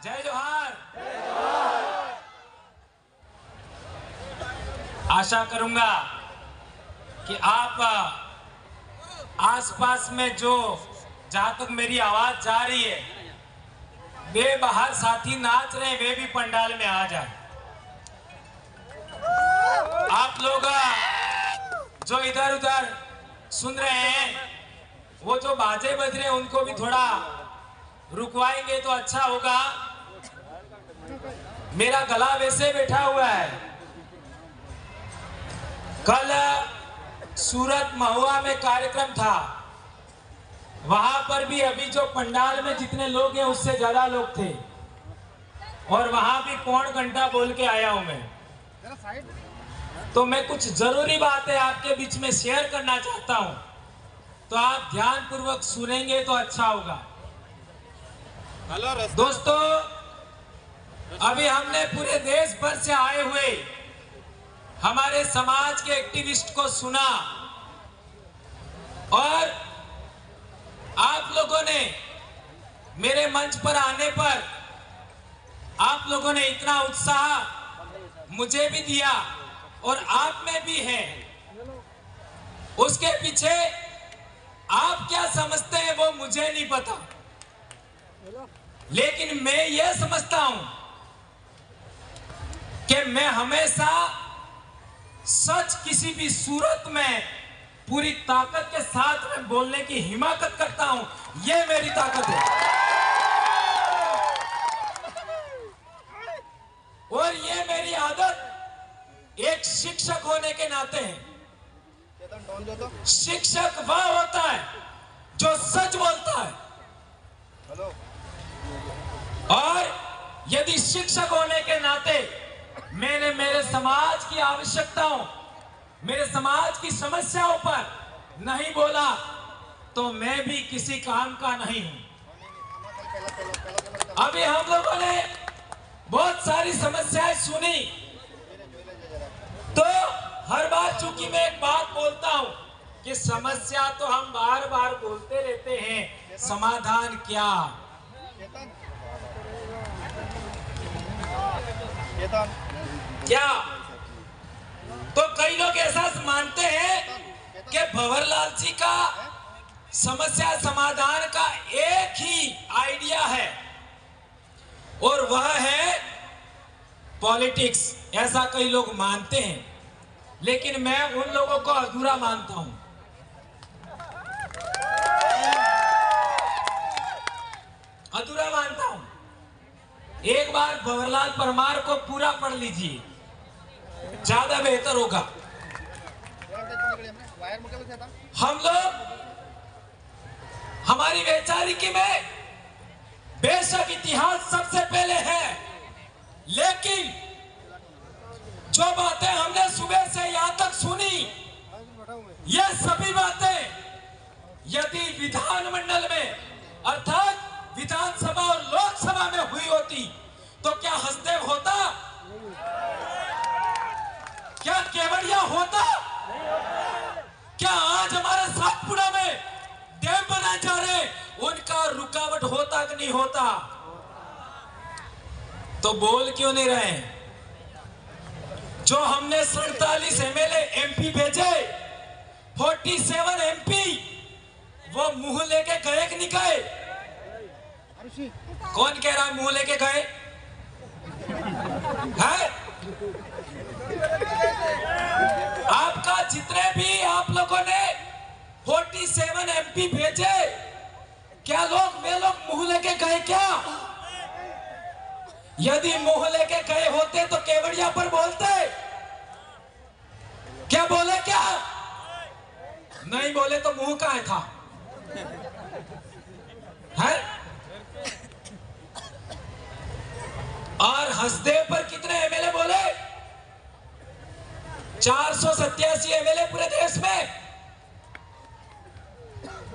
जय जोहार। आशा करूंगा कि आप आसपास में जो जहां तक मेरी आवाज जा रही है, वे बाहर साथी नाच रहे हैं, वे भी पंडाल में आ जाए। आप लोग जो इधर उधर सुन रहे हैं, वो जो बाजे बज रहे हैं उनको भी थोड़ा रुकवाएंगे तो अच्छा होगा। मेरा गला वैसे बैठा हुआ है। कल सूरत महुआ में कार्यक्रम था, वहां पर भी अभी जो पंडाल में जितने लोग हैं उससे ज्यादा लोग थे, और वहां भी पौन घंटा बोल के आया हूं मैं। तो मैं कुछ जरूरी बातें आपके बीच में शेयर करना चाहता हूं, तो आप ध्यान पूर्वक सुनेंगे तो अच्छा होगा। दोस्तों, अभी हमने पूरे देश भर से आए हुए हमारे समाज के एक्टिविस्ट को सुना, और आप लोगों ने मेरे मंच पर आने पर आप लोगों ने इतना उत्साह मुझे भी दिया और आप में भी है। उसके पीछे आप क्या समझते हैं वो मुझे नहीं पता, लेकिन मैं ये समझता हूं कि मैं हमेशा सच किसी भी सूरत में पूरी ताकत के साथ में बोलने की हिम्मत करता हूं। ये मेरी ताकत है, और ये मेरी आदत एक शिक्षक होने के नाते है। शिक्षक वह होता है जो सच बोलता है, और यदि शिक्षक होने के नाते मैंने मेरे समाज की आवश्यकताओं, मेरे समाज की समस्याओं पर नहीं बोला तो मैं भी किसी काम का नहीं हूं। अभी हम लोगों ने बहुत सारी समस्याएं सुनी, तो हर बार चूंकि मैं एक बात बोलता हूं कि समस्या तो हम बार बार बोलते रहते हैं, समाधान क्या? क्या तो कई लोग ऐसा मानते हैं कि भंवरलाल जी का समस्या समाधान का एक ही आइडिया है, और वह है पॉलिटिक्स। ऐसा कई लोग मानते हैं, लेकिन मैं उन लोगों को अधूरा मानता हूं। अधूरा मानता हूं। एक बार भंवरलाल परमार को पूरा पढ़ लीजिए, ज्यादा बेहतर होगा। हम लोग हमारी वैचारिकी में बेशक इतिहास सबसे पहले है, लेकिन जो बातें हमने सुबह से यहां तक सुनी, ये सभी बातें यदि विधानमंडल में अर्थात विधानसभा और लोकसभा में हुई होती तो क्या हसदेव होता? क्या केवड़िया होता? क्या आज हमारे सातपुड़ा में डैम बनाए जा रहे, उनका रुकावट होता कि नहीं होता? तो बोल क्यों नहीं रहे? जो हमने 47 एमएलए एमपी भेजे, 47 एमपी, वो मुंह लेके गए कि नहीं गए? कौन कह रहा है मुंह लेके गए? है? आपका जितने भी आप लोगों ने 47 एमपी भेजे, क्या वे लोग मुंह लेके गए क्या? यदि मुंह लेके गए होते तो केवड़िया पर बोलते। क्या बोले? क्या नहीं बोले तो मुंह कहां था? है? और हसदेव पर कितने एमएलए बोले? 487 एमएलए पूरे देश में,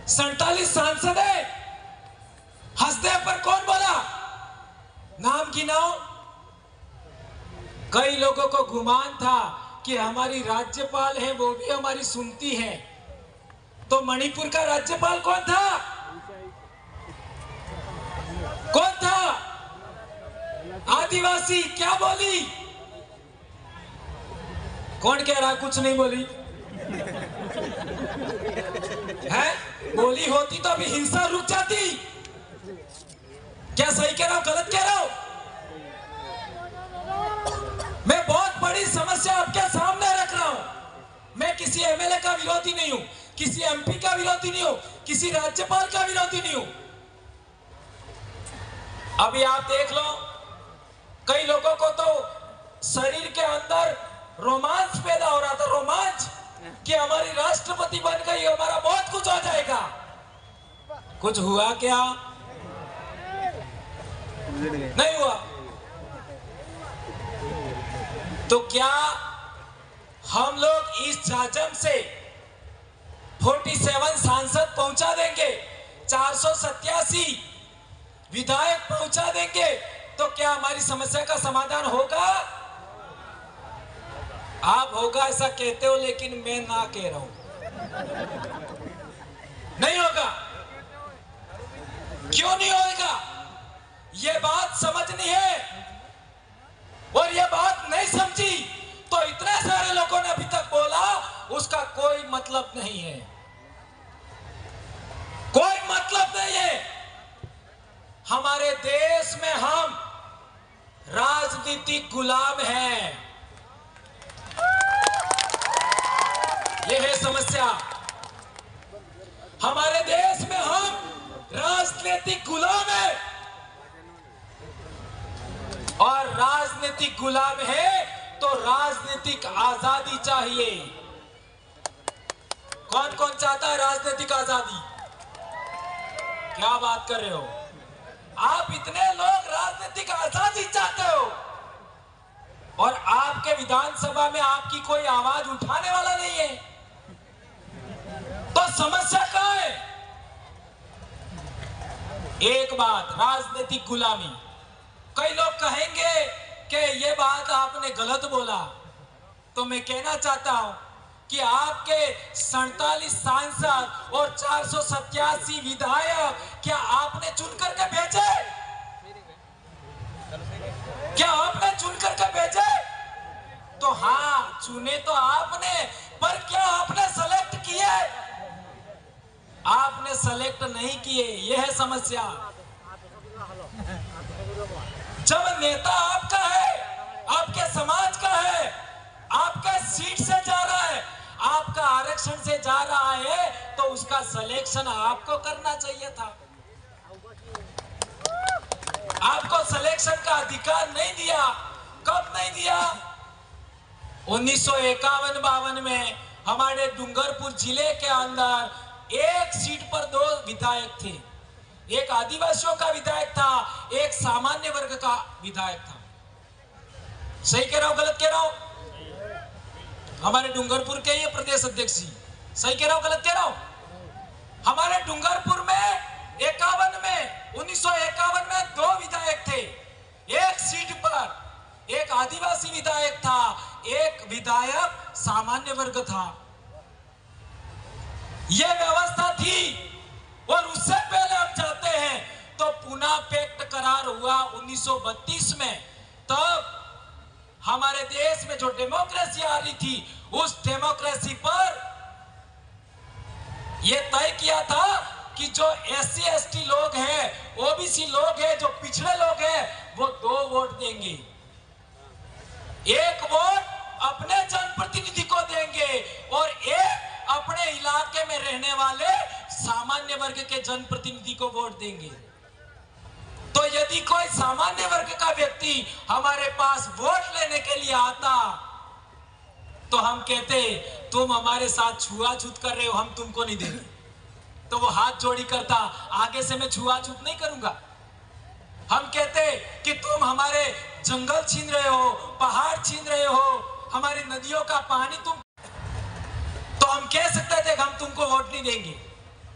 47 सांसद है। हसदेव पर कौन बोला? नाम गिनाओ। कई लोगों को गुमान था कि हमारी राज्यपाल है वो भी हमारी सुनती है, तो मणिपुर का राज्यपाल कौन था? कौन था? आदिवासी क्या बोली? कौन कह रहा कुछ नहीं बोली है? बोली होती तो अभी हिंसा रुक जाती। क्या सही कह रहा हूं, गलत कह रहा हूं? मैं बहुत बड़ी समस्या आपके सामने रख रहा हूं। मैं किसी एमएलए का विरोधी नहीं हूं, किसी एमपी का विरोधी नहीं हूं, किसी राज्यपाल का विरोधी नहीं हूं। अभी आप देख लो, कई लोगों को तो शरीर के अंदर रोमांच पैदा हो रहा था, रोमांच कि हमारी राष्ट्रपति बन गई, हमारा बहुत कुछ हो जाएगा। कुछ हुआ क्या? नहीं हुआ। तो क्या हम लोग इस जाजम से 47 सांसद पहुंचा देंगे, 487 विधायक पहुंचा देंगे, तो क्या हमारी समस्या का समाधान होगा? आप होगा ऐसा कहते हो, लेकिन मैं ना कह रहा हूं, नहीं होगा। क्यों नहीं होगा? ये बात समझनी है, और ये बात नहीं समझी तो इतने सारे लोगों ने अभी तक बोला, उसका कोई मतलब नहीं है, कोई मतलब नहीं है। हमारे देश में हम राजनीतिक गुलाम हैं, यह है समस्या। हमारे देश में हम राजनीतिक गुलाम हैं, और राजनीतिक गुलाम है तो राजनीतिक आजादी चाहिए। कौन कौन चाहता है राजनीतिक आजादी? क्या बात कर रहे हो आप? इतने लोग राजनीतिक आजादी चाहते हो, और आपके विधानसभा में आपकी कोई आवाज उठाने वाला नहीं है, तो समस्या कहां है? एक बात, राजनीतिक गुलामी। कई लोग कहेंगे कि ये बात आपने गलत बोला, तो मैं कहना चाहता हूं कि आपके 47 सांसद और 487 विधायक क्या आपने चुन करके भेजे? क्या आपने चुन करके भेजे? तो हाँ, चुने तो आपने, पर क्या आपने सेलेक्ट किए? आपने सेलेक्ट नहीं किए, यह है समस्या। जब नेता आपका है, आपके समाज का है, आपका सीट से जा रहा है, आपका आरक्षण से जा रहा है, तो उसका सिलेक्शन आपको करना चाहिए था। आपको सिलेक्शन का अधिकार नहीं दिया। कब नहीं दिया? 1951-52 में हमारे डूंगरपुर जिले के अंदर एक सीट पर 2 विधायक थे। एक आदिवासियों का विधायक था, एक सामान्य वर्ग का विधायक था। सही कह रहा हूं, गलत कह रहा हूं? हमारे डूंगरपुर के ये प्रदेश अध्यक्ष जी, सही कह रहा हूं, गलत कह रहा हूं? हमारे डूंगरपुर में 1951 में 2 विधायक थे। एक सीट पर एक आदिवासी विधायक था, एक विधायक सामान्य वर्ग था। यह व्यवस्था थी। और उससे पहले हम जाते हैं तो पुना पैक्ट करार हुआ 1932 में। तब हमारे देश में जो डेमोक्रेसी आ रही थी, उस डेमोक्रेसी पर यह तय किया था कि जो एससी एसटी लोग हैं, ओबीसी लोग हैं, जो पिछड़े लोग हैं, वो 2 वोट देंगे। एक वोट अपने जनप्रतिनिधि को देंगे और एक अपने इलाके में रहने वाले सामान्य वर्ग के जनप्रतिनिधि को वोट देंगे। तो यदि कोई सामान्य वर्ग का व्यक्ति हमारे पास वोट लेने के लिए आता, तो हम कहते तुम हमारे साथ छुआछूत कर रहे हो, हम तुमको नहीं देंगे। तो वो हाथ जोड़ी करता, आगे से मैं छुआछूत नहीं करूंगा। हम कहते कि तुम हमारे जंगल छीन रहे हो, पहाड़ छीन रहे हो, हमारी नदियों का पानी तुम, तो हम कह सकते थे कि हम तुमको वोट नहीं देंगे।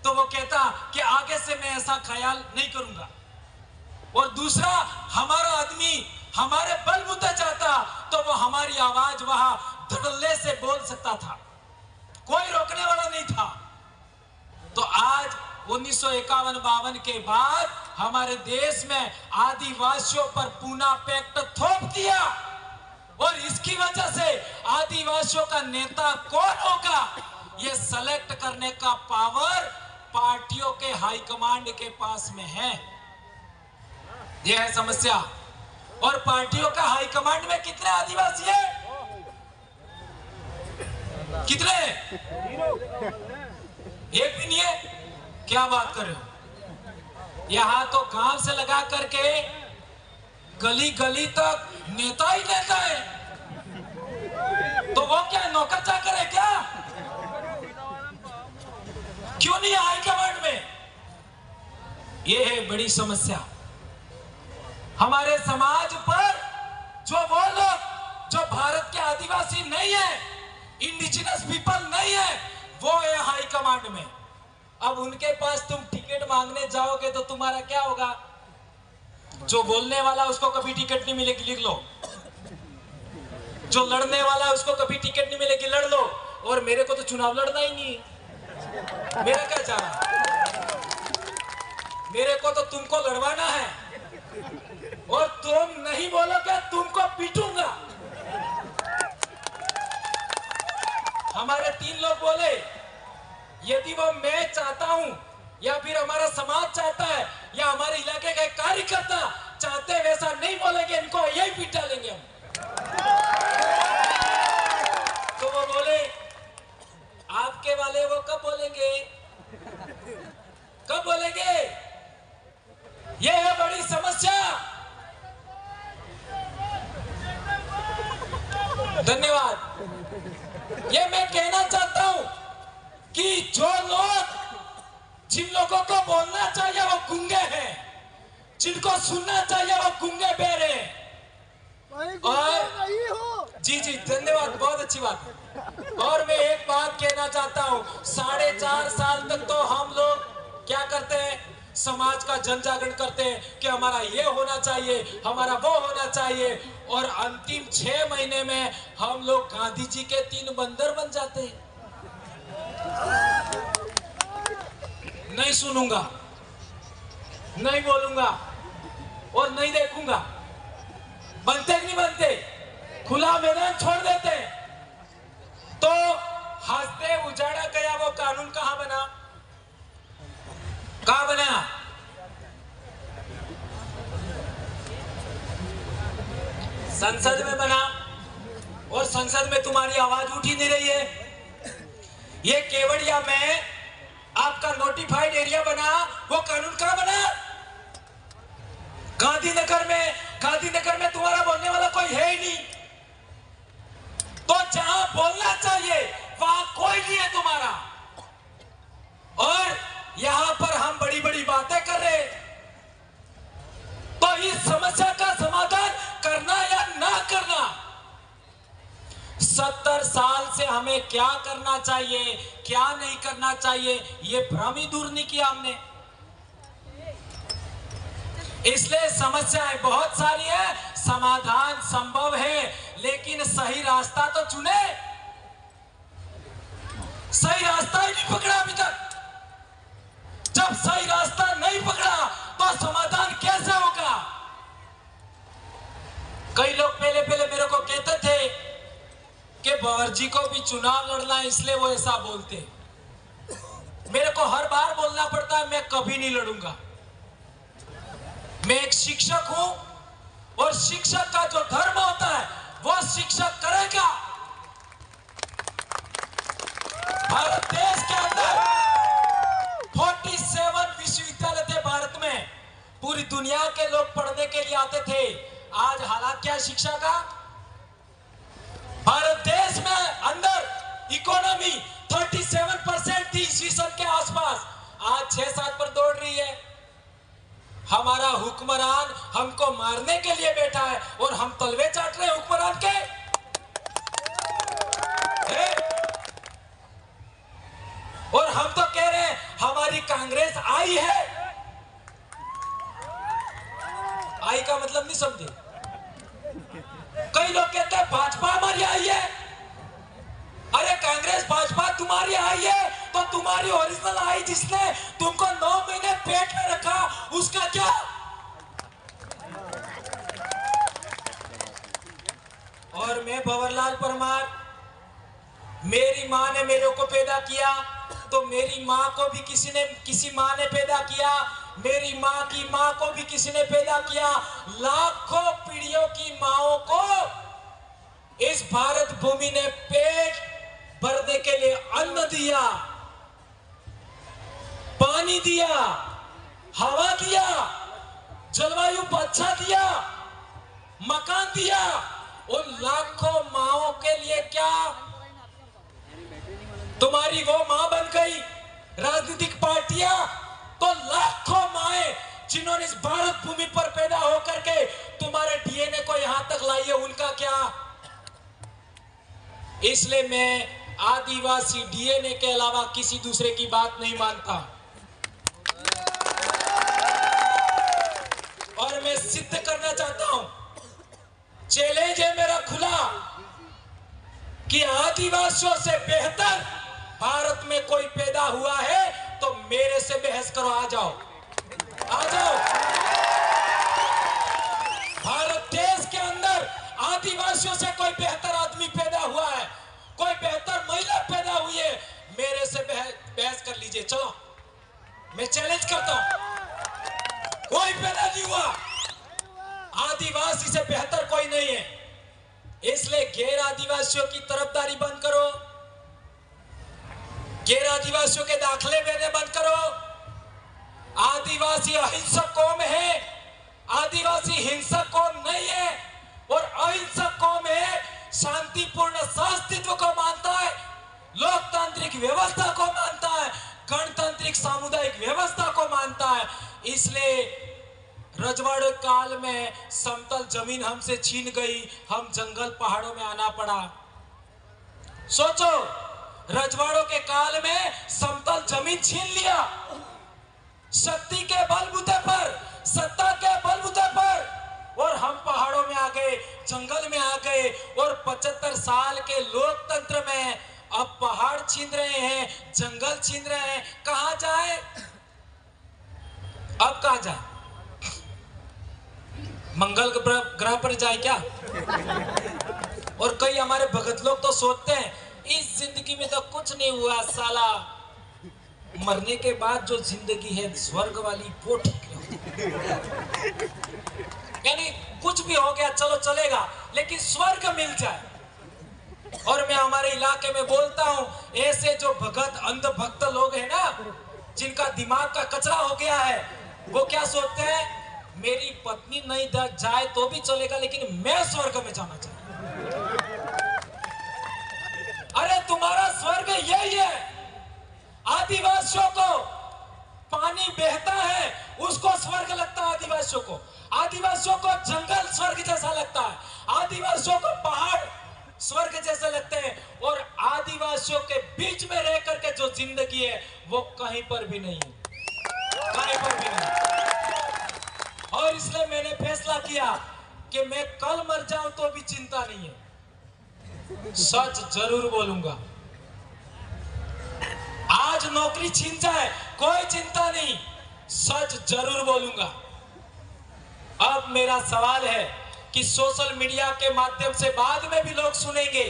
तो वो कहता कि आगे से मैं ऐसा ख्याल नहीं करूंगा। और दूसरा, हमारा आदमी हमारे बलबूते चाहता, तो वो हमारी आवाज वहां धड़ल्ले से बोल सकता था, कोई रोकने वाला नहीं था। तो आज 1951-52 के बाद हमारे देश में आदिवासियों पर पूना पैक्ट थोप दिया और इसकी वजह से आदिवासियों का नेता कौन होगा ये सेलेक्ट करने का पावर पार्टियों के हाईकमांड के पास में है। यह है समस्या। और पार्टियों का हाईकमांड में कितने आदिवासी है? कितने? एक भी नहीं है। क्या बात कर रहे हो? यहां तो गांव से लगा करके गली गली तक नेता ही नेता है। तो वो क्या नौकर चाकर है क्या? क्यों नहीं हाई कमांड में? ये है बड़ी समस्या। हमारे समाज पर जो वो लोग जो भारत के आदिवासी नहीं है, इंडिजिनस पीपल नहीं है, वो है हाई कमांड में। अब उनके पास तुम टिकट मांगने जाओगे तो तुम्हारा क्या होगा? जो बोलने वाला उसको कभी टिकट नहीं मिलेगी, लिख लो। जो लड़ने वाला उसको कभी टिकट नहीं मिलेगी, लड़ लो। और मेरे को तो चुनाव लड़ना ही नहीं है। मेरा क्या चाह? मेरे को तो तुमको लड़वाना है और तुम नहीं बोलोगे तुमको पीटूंगा। हमारे 3 लोग बोले यदि वो मैं चाहता हूं या फिर हमारा समाज चाहता है या हमारे इलाके का कार्यकर्ता चाहते वैसा नहीं बोलेंगे, इनको यही पीटा लेंगे हम। तो वो बोले आपके वाले वो कब बोलेंगे? कब बोलेंगे? ये है बड़ी समस्या। धन्यवाद। ये मैं कहना चाहता हूं कि जो लोग जिन लोगों को बोलना चाहिए वो गूंगे हैं, जिनको सुनना चाहिए वो गूंगे बेरे हैं। और जी जी धन्यवाद, बहुत अच्छी बात। और मैं एक बात कहना चाहता हूं, 4.5 साल तक तो हम लोग क्या करते हैं? समाज का जन जागरण करते हैं कि हमारा ये होना चाहिए, हमारा वो होना चाहिए। और अंतिम 6 महीने में हम लोग गांधी जी के 3 बंदर बन जाते हैं। नहीं सुनूंगा, नहीं बोलूंगा और नहीं देखूंगा। बनते कि नहीं बनते? खुला मैदान छोड़ देते। तो हंसते उजाड़ा गया वो कानून कहां बना? कहां बना? संसद में बना। और संसद में तुम्हारी आवाज उठ ही नहीं रही है। ये केवड़िया में आपका नोटिफाइड एरिया बना, वो कानून कहां बना? गांधीनगर में तुम्हारा बोलने वाला कोई है ही नहीं। तो जहां बोलना चाहिए वहां कोई नहीं है तुम्हारा। और यहां पर हम बड़ी बड़ी बातें कर रहे हैं। तो इस समस्या का समाधान करना या ना करना, 70 साल से हमें क्या करना चाहिए, क्या नहीं करना चाहिए, ये भ्रम ही दूर नहीं किया हमने। इसलिए समस्याएं बहुत सारी है, समाधान संभव है, लेकिन सही रास्ता तो चुने। सही रास्ता ही नहीं पकड़ा अभी तक। जब सही रास्ता नहीं पकड़ा तो समाधान कैसे होगा? कई लोग पहले मेरे को कहते थे कि बावर्ची को भी चुनाव लड़ना है, इसलिए वो ऐसा बोलते। मेरे को हर बार बोलना पड़ता है मैं कभी नहीं लड़ूंगा। मैं एक शिक्षक हूं और शिक्षक का जो धर्म होता है वो शिक्षक करेगा। भारत देश के अंदर 47 विश्वविद्यालय थे भारत में। पूरी दुनिया के लोग पढ़ने के लिए आते थे। आज हालात क्या है शिक्षा का? भारत देश में अंदर इकोनॉमी 37% थी ईस्वी सन के आसपास, आज 6-7 पर दौड़ रही है। हमारा हुक्मरान हमको मारने के लिए बैठा है और हम तलवे चाट रहे हैं हुक्मरान के। और हम तो कह रहे हैं हमारी कांग्रेस आई है। आई का मतलब नहीं समझे? कई लोग कहते हैं भाजपा हमारी आई है। अरे कांग्रेस भाजपा तुम्हारी आई है तो तुम्हारी ओरिजिनल आई जिसने तुमको 9 महीने पेट में रखा, उसका क्या दिया। और मैं भंवरलाल परमार, मेरी माँ ने मेरे को पैदा किया तो मेरी माँ को भी किसी माँ ने पैदा किया, मेरी माँ की माँ को भी किसी ने पैदा किया। लाखों पीढ़ियों की माँओं को इस भारत भूमि ने पेट भरने के लिए अन्न दिया, पानी दिया, हवा दिया, जलवायु अच्छा दिया, मकान दिया। उन लाखों माँओं के लिए क्या तुम्हारी वो माँ बन गई राजनीतिक पार्टियां? तो लाखों माएं जिन्होंने इस भारत भूमि पर पैदा होकर के तुम्हारे डीएनए को यहां तक लाई है, उनका क्या? इसलिए मैं आदिवासी डीएनए के अलावा किसी दूसरे की बात नहीं मानता। और मैं सिद्ध करना चाहता हूं, चैलेंज है मेरा खुला, कि आदिवासियों से बेहतर भारत में कोई पैदा हुआ है तो मेरे से बहस करो। आ जाओ, आ जाओ। भारत देश के अंदर आदिवासियों से कोई बेहतर आदमी पैदा हुआ है, कोई बेहतर महिला पैदा हुई है, मेरे से बहस कर लीजिए। चलो, मैं चैलेंज करता हूं, कोई पैदा नहीं हुआ, आदिवासी से बेहतर कोई नहीं है। इसलिए गैर आदिवासियों की तरफदारी बंद करो, गैर आदिवासियों के दाखले देने बंद करो। आदिवासी अहिंसक कौम है, आदिवासी हिंसक कौम नहीं है। और अहिंसक कौम है, शांतिपूर्ण सहअस्तित्व को मानता है, लोकतांत्रिक व्यवस्था को मानता है, गणतांत्रिक सामुदायिक व्यवस्था को मानता है। इसलिए रजवाड़े काल में समतल जमीन हमसे छीन गई, हम जंगल पहाड़ों में आना पड़ा। सोचो, रजवाड़ों के काल में समतल जमीन छीन लिया, शक्ति के बलबूते पर, सत्ता के बलबूते पर, और हम पहाड़ों में आ गए, जंगल में आ गए। और 75 साल के लोकतंत्र में अब पहाड़ छीन रहे हैं, जंगल छीन रहे हैं। कहां जाए? अब कहां जाए? मंगल ग्रह पर जाए क्या? और कई हमारे भगत लोग तो सोचते हैं इस जिंदगी में तो कुछ नहीं हुआ साला, मरने के बाद जो जिंदगी है स्वर्ग वाली वो ठीक है। यानी कुछ भी हो गया चलो चलेगा, लेकिन स्वर्ग मिल जाए। और मैं हमारे इलाके में बोलता हूं, ऐसे जो भगत अंधभक्त लोग हैं ना, जिनका दिमाग का कचरा हो गया है, वो क्या सोचते हैं, मेरी पत्नी नहीं जाए तो भी चलेगा, लेकिन मैं स्वर्ग में जाना चाहता हूं। अरे तुम्हारा स्वर्ग यही है। आदिवासियों को पानी बहता है, उसको स्वर्ग लगता है। आदिवासियों को जंगल स्वर्ग जैसा लगता है, आदिवासियों को पहाड़ स्वर्ग जैसे लगते हैं। और आदिवासियों के बीच में रह करके जो जिंदगी है वो कहीं पर भी नहीं है, कहीं पर भी नहीं। और इसलिए मैंने फैसला किया कि मैं कल मर जाऊं तो भी चिंता नहीं है, सच जरूर बोलूंगा। आज नौकरी छीन जाए कोई चिंता नहीं, सच जरूर बोलूंगा। अब मेरा सवाल है कि सोशल मीडिया के माध्यम से बाद में भी लोग सुनेंगे,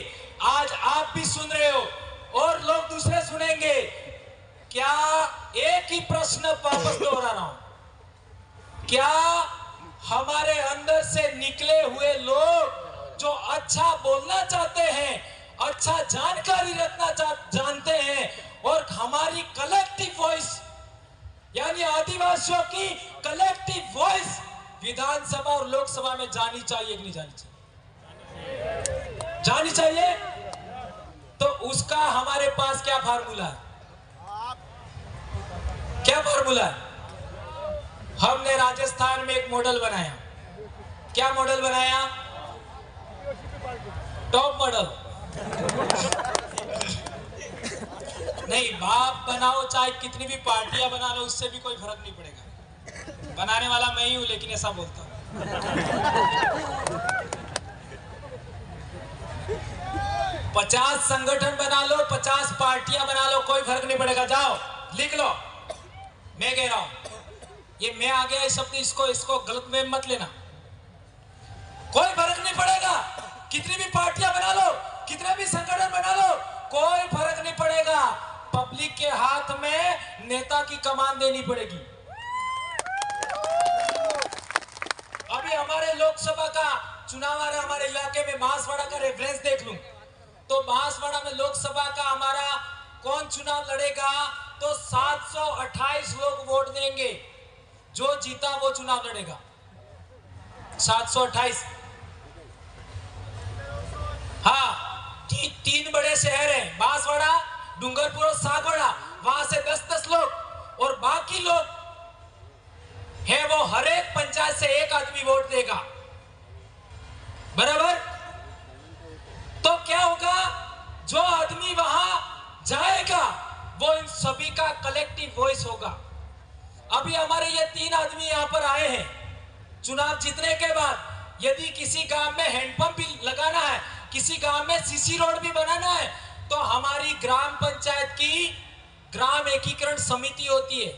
आज आप भी सुन रहे हो और लोग दूसरे सुनेंगे। क्या एक ही प्रश्न वापस दोहरा रहा हूं, क्या हमारे अंदर से निकले हुए लोग जो अच्छा बोलना चाहते हैं, अच्छा जानकारी रखना जानते हैं, और हमारी कलेक्टिव वॉइस यानी आदिवासियों की कलेक्टिव वॉइस विधानसभा और लोकसभा में जानी चाहिए कि नहीं जानी चाहिए? जानी चाहिए। तो उसका हमारे पास क्या फार्मूला है? क्या फार्मूला है? हमने राजस्थान में एक मॉडल बनाया। क्या मॉडल बनाया? Top model. नहीं, बाप बनाओ चाहे कितनी भी पार्टियां बना लो, उससे भी कोई फर्क नहीं पड़ेगा। बनाने वाला मैं ही हूं, लेकिन ऐसा बोलता हूं। 50 संगठन बना लो, 50 पार्टियां बना लो, कोई फर्क नहीं पड़ेगा। जाओ लिख लो, मैं कह रहा हूं ये मैं आ गया शब्द इसको गलत में मत लेना। कोई फर्क नहीं पड़ेगा, कितनी भी पार्टियां बना लो, कितने भी संगठन बना लो, कोई फर्क नहीं पड़ेगा। पब्लिक के हाथ में नेता की कमान देनी पड़ेगी। अभी हमारे लोकसभा का चुनाव आ रहा है, हमारे इलाके में बांसवाड़ा का रेफरेंस देख लूं तो बांसवाड़ा में लोकसभा का हमारा कौन चुनाव लड़ेगा तो 728 लोग वोट देंगे। जो जीता वो चुनाव लड़ेगा। 728। हाँ, तीन बड़े शहर हैं, बांसवाड़ा, डूंगरपुर और सागवाड़ा, वहां से 10-10 लोग और बाकी लोग है वो हर एक पंचायत से एक आदमी वोट देगा। बराबर? तो क्या होगा, जो आदमी वहां जाएगा वो इन सभी का कलेक्टिव वॉइस होगा। अभी हमारे ये 3 आदमी यहां पर आए हैं, चुनाव जीतने के बाद यदि किसी गांव में हैंडपंप भी लगाना है, किसी गांव में सीसी रोड भी बनाना है, तो हमारी ग्राम पंचायत की ग्राम एकीकरण समिति होती है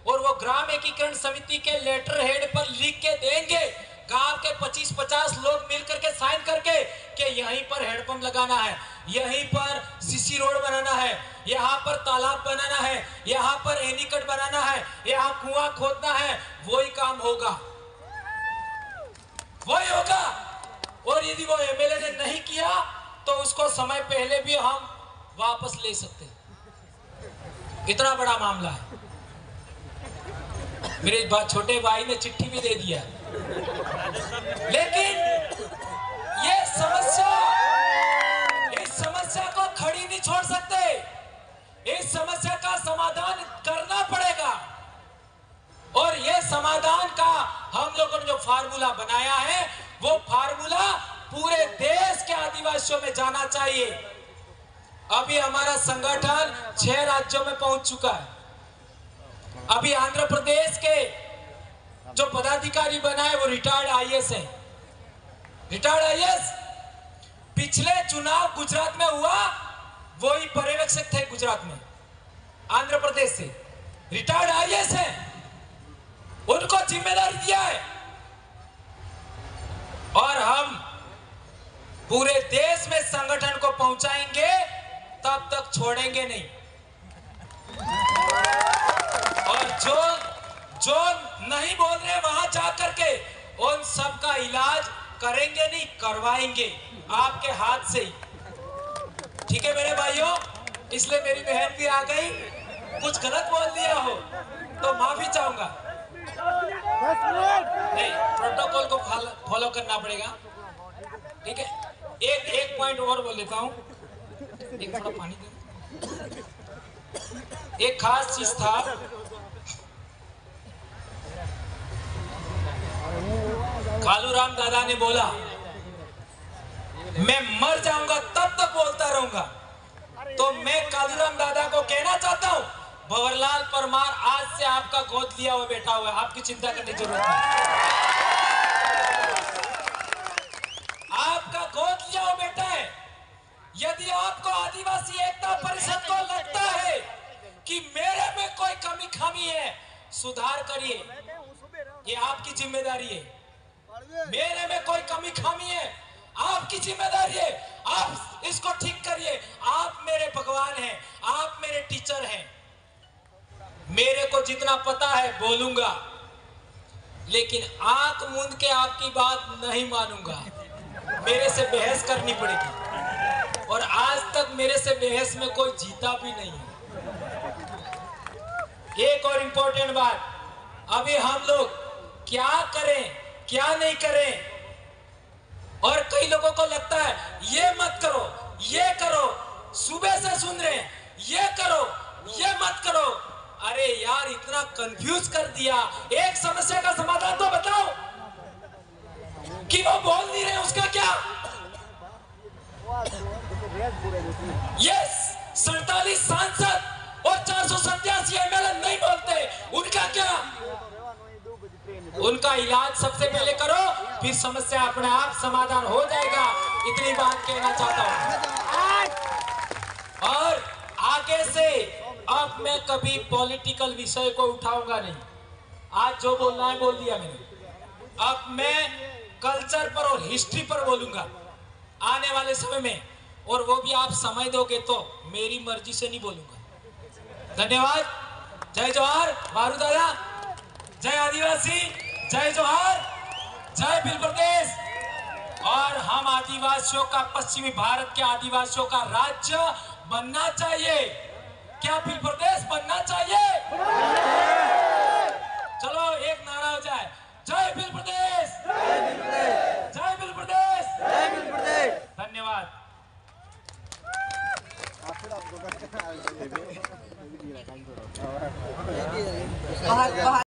और वो ग्राम एकीकरण समिति के लेटर हेड पर लिख के देंगे। गांव के 25-50 लोग मिलकर के साइन करके कि यहीं पर हैंडपंप लगाना है, यहीं पर सीसी रोड बनाना है, यहाँ पर तालाब बनाना है, यहाँ पर एनीकट बनाना है, यहाँ कुआं खोदना है, वही काम होगा, वही होगा। और यदि वो एमएलए ने नहीं किया तो उसको समय पहले भी हम वापस ले सकते हैं। इतना बड़ा मामला है। मेरे छोटे भाई ने चिट्ठी भी दे दिया, लेकिन इस समस्या को खड़ी नहीं छोड़ सकते। इस समस्या का समाधान करना पड़ेगा और ये समाधान का हम लोगों ने जो फार्मूला बनाया है वो फार्मूला पूरे देश के आदिवासियों में जाना चाहिए। अभी हमारा संगठन 6 राज्यों में पहुंच चुका है। अभी आंध्र प्रदेश के जो पदाधिकारी बना है वो रिटायर्ड आईएएस हैं। रिटायर्ड आईएएस पिछले चुनाव गुजरात में हुआ, वही पर्यवेक्षक थे गुजरात में, आंध्र प्रदेश से रिटायर्ड आईएएस हैं, उनको जिम्मेदारी दिया है और हम पूरे देश में संगठन को पहुंचाएंगे, तब तक छोड़ेंगे नहीं। और जो नहीं बोल रहे वहां जाकर के उन सब का इलाज करेंगे नहीं, करवाएंगे आपके हाथ से ही। ठीक है मेरे भाइयों, इसलिए मेरी बहन भी आ गई, कुछ गलत बोल दिया हो तो माफी चाहूंगा। नहीं, प्रोटोकॉल को फॉलो करना पड़ेगा। ठीक है, एक पॉइंट और बोल लेता हूं, एक थोड़ा पानी दे। एक खास चीज था, कालूराम दादा ने बोला मैं मर जाऊंगा तब तक बोलता रहूंगा। तो मैं कालूराम दादा को कहना चाहता हूं, भंवरलाल परमार आज से आपका गोद लिया हुआ बैठा हुआ है, आपकी चिंता करने की जरूरत नहीं। आपका गोद लिया हुआ बेटा है। यदि आपको आदिवासी एकता परिषद को लगता है कि मेरे में कोई कमी खामी है, सुधार करिए, ये आपकी जिम्मेदारी है। मेरे में कोई कमी खामी है, आपकी जिम्मेदारी है, आप इसको ठीक करिए। आप मेरे भगवान हैं, आप मेरे टीचर हैं। मेरे को जितना पता है बोलूंगा, लेकिन आंख मूंद के आपकी बात नहीं मानूंगा। मेरे से बहस करनी पड़ेगी और आज तक मेरे से बहस में कोई जीता भी नहीं है। एक और इंपॉर्टेंट बात, अभी हम लोग क्या करें क्या नहीं करें, और कई लोगों को लगता है ये मत करो, ये करो, सुबह से सुन रहे हैं ये करो, ये मत करो। अरे यार, इतना कंफ्यूज कर दिया। एक समस्या का समाधान तो बताओ कि वो बोल नहीं रहे, उसका क्या? यस, 47 सांसद और 487 एमएलए नहीं बोलते, उनका क्या? उनका इलाज सबसे पहले करो, फिर समस्या अपने आप समाधान हो जाएगा। इतनी बात कहना चाहता हूं। और आगे से अब मैं कभी पॉलिटिकल विषय को उठाऊंगा नहीं। आज जो बोलना है बोल दिया मैंने। अब मैं कल्चर पर और हिस्ट्री पर बोलूंगा आने वाले समय में, और वो भी आप समय दोगे तो, मेरी मर्जी से नहीं बोलूंगा। धन्यवाद। जय जोहार बारू दादा, जय आदिवासी, जय जोहार, जय भील प्रदेश। और हम आदिवासियों का, पश्चिमी भारत के आदिवासियों का राज्य बनना चाहिए। क्या भील प्रदेश बनना चाहिए?